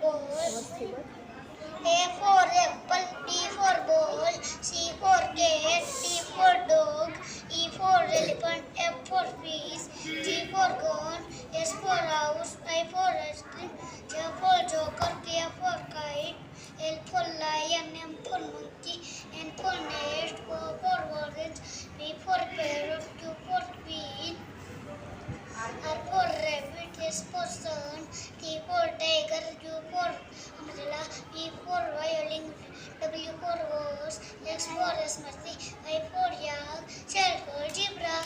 ball. A for apple, B for ball, C for cat, D for dog, E for elephant, F for fish, G for gun, S for house, I for ice cream, J for joker, K for kite, L for lion, M for monkey, N for nest, O for orange, P for parrot, Q for queen, R for rabbit, S for sun, T for tiger, U for umbrella, V for violin, W for horse, X for Xmas, Y for yak, Z for zebra.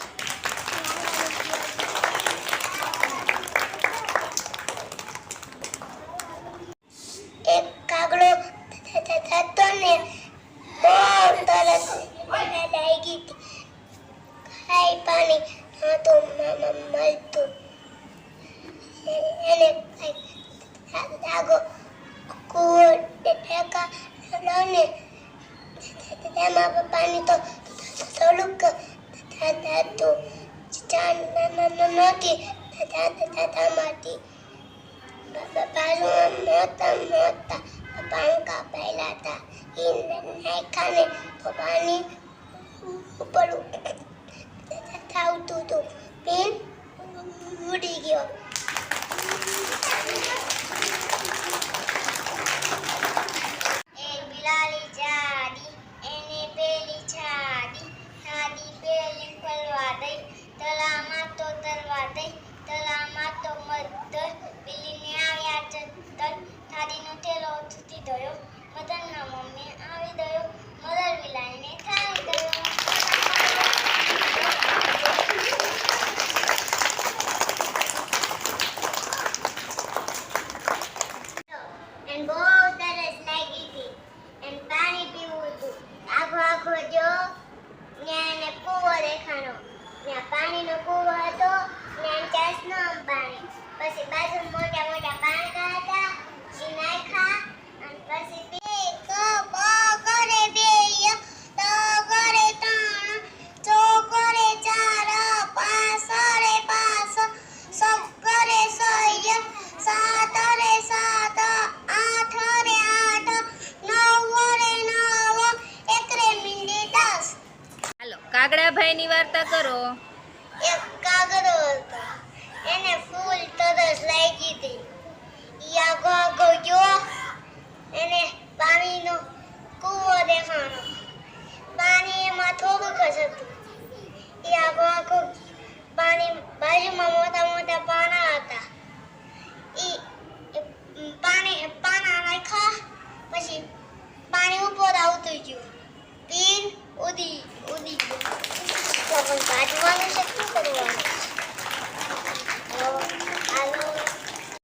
એક કાગડો થતો ને બહુ તરસ લાગી ખાઈ પાણી નહોતું મળતું એને લાગો કૂવો દેખાડો ને તેમાં પાણી તો થોડુંક થતું નહોતી થતામાંથી બાજુમાં મોટા મોટા પાંખા પહેલા હતા એ નાખ્યા ને તો પાણી ઉપર આવતું હતું પેન ઉડી ગયો એક બિલાડી જાડી એને પેલી છાડી છાડી પેલી પલવા દઈ તળામાં તો તરવા દઈ તળામાં તો મદ્દર બિલીને આવ્યા ચદ્દર છાડીનો થેલો તૂટી ગયો મદનના મમ્મી આવી ગયો મદર બિલાડીને ખાઈ ગયો એને બહુ તરસ લાગી હતી એને પાણી પીવું હતું આખો જો ત્યાં એને કૂવો દેખાણો ત્યાં પાણીનો કૂવો હતો ત્યાં ચશમાં પાણી પછી બાજુ મોટા મોટા પાંખા હતા એ નાખ્યા અને પછી બે કરે બે તો કરે ત્રણ ચો કરે ચાર પાંચ રે પાંચ સબ કરે સય સાત રે સાત આઠ રે આઠ નવ રે નવ એક રે મીંડી 10. હાલો કાગડાભાઈની વાર્તા કરો.